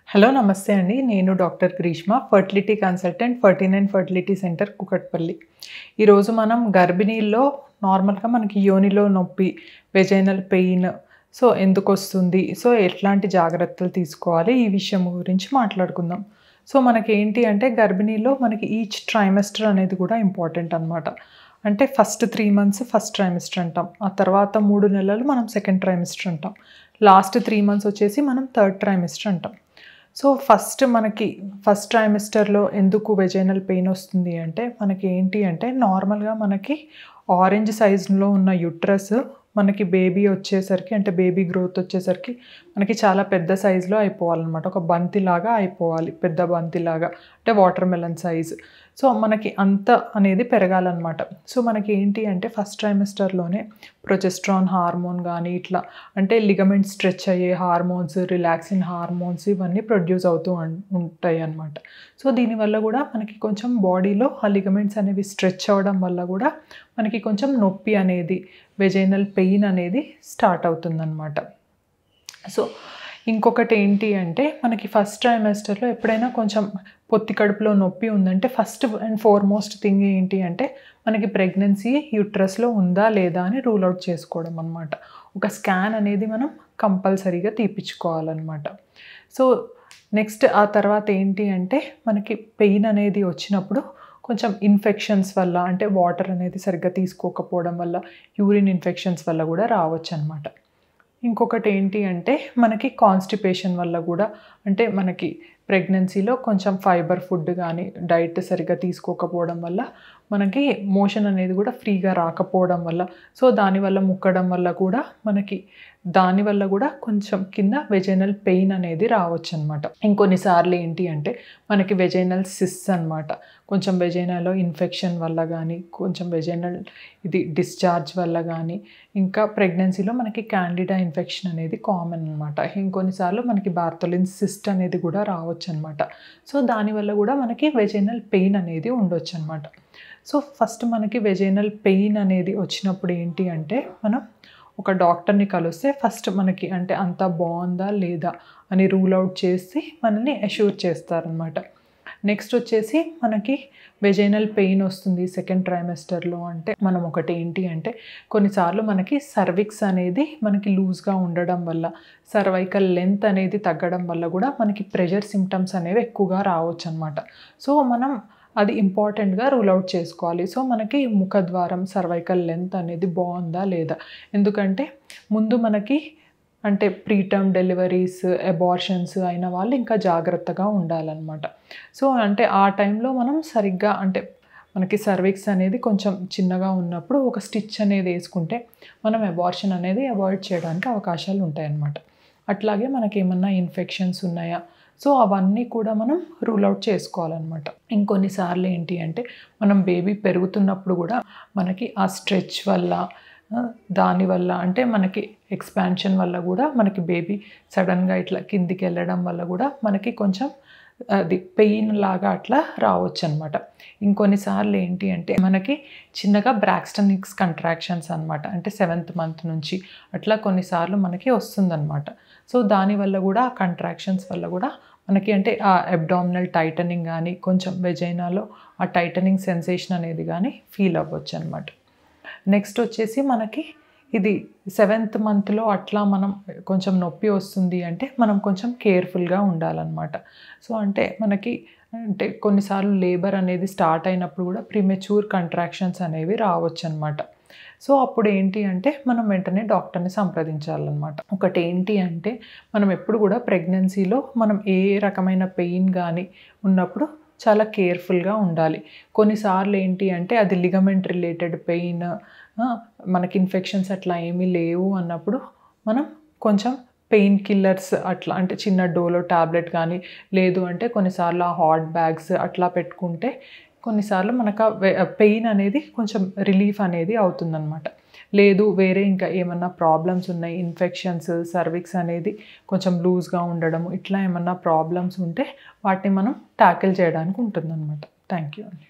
Hello నమస్తే అండి. నేను doctor Greeshma, fertility consultant 49 fertility centre Kukatpally. ఈరోజు మనం గర్భిణీల్లో నార్మల్‌గా మనకి యోనిలో నొప్పి, వెజైనల్ పెయిన్ ఎందుకొస్తుంది? ఎట్లాంటి జాగ్రత్తలు తీసుకోవాలి? ఈ విషయం గురించి మాట్లాడుకుందాం. మనకేంటి అంటే గర్భిణీలో మనకి ఈచ్ ట్రైమెస్టర్ అనేది కూడా ఇంపార్టెంట్ అనమాట. అంటే ఫస్ట్ 3 మంత్స్ ఫస్ట్ ట్రైమెస్టర్ అంటాం. ఆ తర్వాత 3 నెలలు మనం సెకండ్ ట్రైమెస్టర్ అంటాం. లాస్ట్ 3 మంత్స్ వచ్చేసి మనం థర్డ్ ట్రైమెస్టర్ అంటాం. ఫస్ట్ ట్రైమెస్టర్‌లో ఎందుకు వెజైనల్ పెయిన్ వస్తుంది అంటే, మనకి ఏంటి అంటే నార్మల్‌గా మనకి ఆరెంజ్ సైజ్‌లో ఉన్న యుట్రస్ మనకి బేబీ వచ్చేసరికి అంటే బేబీ గ్రోత్ వచ్చేసరికి మనకి చాలా పెద్ద సైజులో అయిపోవాలన్నమాట. ఒక బంతిలాగా అయిపోవాలి. పెద్ద బంతిలాగా అంటే వాటర్ మెలన్ సైజ్. మనకి అంత అనేది పెరగాలన్నమాట. మనకి ఏంటి అంటే ఫస్ట్ ట్రైమెస్టర్‌లోనే ప్రొజెస్ట్రాన్ హార్మోన్ గానీ ఇట్లా అంటే లిగమెంట్ స్ట్రెచ్ అయ్యే హార్మోన్స్, రిలాక్సిన్ హార్మోన్స్ ఇవన్నీ ప్రొడ్యూస్ అవుతూ ఉంటాయన్నమాట. దీనివల్ల కూడా మనకి కొంచెం బాడీలో ఆ లిగమెంట్స్ అనేవి స్ట్రెచ్ అవ్వడం వల్ల కూడా మనకి కొంచెం నొప్పి అనేది, వెజైనల్ పెయిన్ అనేది స్టార్ట్ అవుతుందన్నమాట. ఇంకొకటి ఏంటి అంటే మనకి ఫస్ట్ ట్రైమెస్టర్‌లో ఎప్పుడైనా కొంచెం పొత్తి కడుపులో నొప్పి ఉందంటే ఫస్ట్ అండ్ ఫార్మోస్ట్ థింగ్ ఏంటి అంటే మనకి ప్రెగ్నెన్సీ యూట్రస్‌లో ఉందా లేదా అని రూల్ అవుట్ చేసుకోవడం అనమాట. ఒక స్కాన్ అనేది మనం కంపల్సరీగా తీపిచ్చుకోవాలన్నమాట. నెక్స్ట్ ఆ తర్వాత ఏంటి అంటే మనకి పెయిన్ అనేది వచ్చినప్పుడు కొంచెం ఇన్ఫెక్షన్స్ వల్ల అంటే వాటర్ అనేది సరిగ్గా తీసుకోకపోవడం వల్ల, యూరిన్ ఇన్ఫెక్షన్స్ వల్ల కూడా రావచ్చనమాట. ఇంకొకటి ఏంటి అంటే మనకి కాన్‌స్టిపేషన్ వల్ల కూడా అంటే మనకి ప్రెగ్నెన్సీలో కొంచెం ఫైబర్ ఫుడ్ కానీ డైట్ సరిగ్గా తీసుకోకపోవడం వల్ల మనకి మోషన్ అనేది కూడా ఫ్రీగా రాకపోవడం వల్ల దానివల్ల ముక్కడం వల్ల కూడా మనకి దానివల్ల కూడా కొంచెం కింద వెజైనల్ పెయిన్ అనేది రావచ్చనమాట. ఇంకొన్నిసార్లు ఏంటి అంటే మనకి వెజైనల్ సిస్ట్స్ అనమాట. కొంచెం వెజైనాలో ఇన్ఫెక్షన్ వల్ల కానీ, కొంచెం వెజైనల్ డిశ్చార్జ్ వల్ల కానీ, ఇంకా ప్రెగ్నెన్సీలో మనకి క్యాండిడా ఇన్ఫెక్షన్ అనేది కామన్ అనమాట. ఇంకొన్నిసార్లు మనకి బార్తోలిన్ సిస్ట్ అనేది కూడా రావచ్చనమాట. దానివల్ల కూడా మనకి వెజైనల్ పెయిన్ అనేది ఉండొచ్చనమాట. ఫస్ట్ మనకి వెజైనల్ పెయిన్ అనేది వచ్చినప్పుడు ఏంటి అంటే మనం ఒక డాక్టర్ని కలిస్తే ఫస్ట్ మనకి అంటే అంతా బాగుందా లేదా అని రూల్ అవుట్ చేసి మనల్ని అష్యూర్ చేస్తారనమాట. నెక్స్ట్ వచ్చేసి మనకి వెజైనల్ పెయిన్ వస్తుంది సెకండ్ ట్రైమెస్టర్‌లో అంటే మనం ఒకటి ఏంటి అంటే కొన్నిసార్లు మనకి సర్విక్స్ అనేది మనకి లూజ్‌గా ఉండడం వల్ల, సర్వైకల్ లెంత్ అనేది తగ్గడం వల్ల కూడా మనకి ప్రెషర్ సింప్టమ్స్ అనేవి ఎక్కువగా రావచ్చనమాట. మనం అది ఇంపార్టెంట్‌గా రూల్ అవుట్ చేసుకోవాలి. మనకి ముఖద్వారం, సర్వైకల్ లెంత్ అనేది బాగుందా లేదా? ఎందుకంటే ముందు మనకి అంటే ప్రీటర్మ్ డెలివరీస్, అబార్షన్స్ అయిన వాళ్ళు ఇంకా జాగ్రత్తగా ఉండాలన్నమాట. అంటే ఆ టైంలో మనం సరిగ్గా అంటే మనకి సర్విక్స్ అనేది కొంచెం చిన్నగా ఉన్నప్పుడు ఒక స్టిచ్ అనేది వేసుకుంటే మనం అబార్షన్ అనేది అవాయిడ్ చేయడానికి అవకాశాలు ఉంటాయన్నమాట. అట్లాగే మనకేమన్నా ఇన్ఫెక్షన్స్ ఉన్నాయా? అవన్నీ కూడా మనం రూల్ అవుట్ చేసుకోవాలన్నమాట. ఇంకొన్నిసార్లు ఏంటి అంటే మనం బేబీ పెరుగుతున్నప్పుడు కూడా మనకి ఆ స్ట్రెచ్ వల్ల దానివల్ల అంటే మనకి ఎక్స్పాన్షన్ వల్ల కూడా మనకి బేబీ సడన్గా ఇట్లా కిందికి వెళ్ళడం వల్ల కూడా మనకి కొంచెం అది పెయిన్ లాగా అట్లా రావచ్చనమాట. ఇంకొన్నిసార్లు ఏంటి అంటే మనకి చిన్నగా బ్రాక్స్టన్ హిక్స్ కంట్రాక్షన్స్ అనమాట. అంటే 7th మంత్ నుంచి అట్లా కొన్నిసార్లు మనకి వస్తుందన్నమాట. దానివల్ల కూడా ఆ కంట్రాక్షన్స్ వల్ల కూడా మనకి అంటే ఆ అబ్డామినల్ టైటనింగ్ కానీ, కొంచెం వెజైనాలో ఆ టైటనింగ్ సెన్సేషన్ అనేది కానీ ఫీల్ అవ్వచ్చు అనమాట. నెక్స్ట్ వచ్చేసి మనకి ఇది 7th మంత్‌లో అట్లా మనం కొంచెం నొప్పి వస్తుంది అంటే మనం కొంచెం కేర్‌ఫుల్‌గా ఉండాలన్నమాట. అంటే మనకి అంటే కొన్నిసార్లు లేబర్ అనేది స్టార్ట్ అయినప్పుడు కూడా ప్రీమెచ్యూర్ కంట్రాక్షన్స్ అనేవి రావచ్చనమాట. అప్పుడు ఏంటి అంటే మనం వెంటనే డాక్టర్‌ని సంప్రదించాలన్నమాట. ఒకటి ఏంటి అంటే మనం ఎప్పుడు కూడా ప్రెగ్నెన్సీలో మనం ఏ రకమైన పెయిన్ కానీ ఉన్నప్పుడు చాలా కేర్‌ఫుల్‌గా ఉండాలి. కొన్నిసార్లు ఏంటి అంటే అది లిగమెంట్ రిలేటెడ్ పెయిన్, మనకి ఇన్ఫెక్షన్స్ అట్లా ఏమీ లేవు అన్నప్పుడు మనం కొంచెం పెయిన్ కిల్లర్స్ అట్లా అంటే చిన్న డోలో టాబ్లెట్ కానీ, లేదు అంటే కొన్నిసార్లు ఆ హాట్ బ్యాగ్స్ అట్లా పెట్టుకుంటే కొన్నిసార్లు మనకు పెయిన్ అనేది కొంచెం రిలీఫ్ అనేది అవుతుందన్నమాట. లేదు వేరే ఇంకా ఏమన్నా ప్రాబ్లమ్స్ ఉన్నాయి, ఇన్ఫెక్షన్స్, సర్విక్స్ అనేది కొంచెం లూజ్‌గా ఉండడం ఇట్లా ఏమన్నా ప్రాబ్లమ్స్ ఉంటే వాటిని మనం టాకిల్ చేయడానికి ఉంటుందన్నమాట. థ్యాంక్ యూ అండి.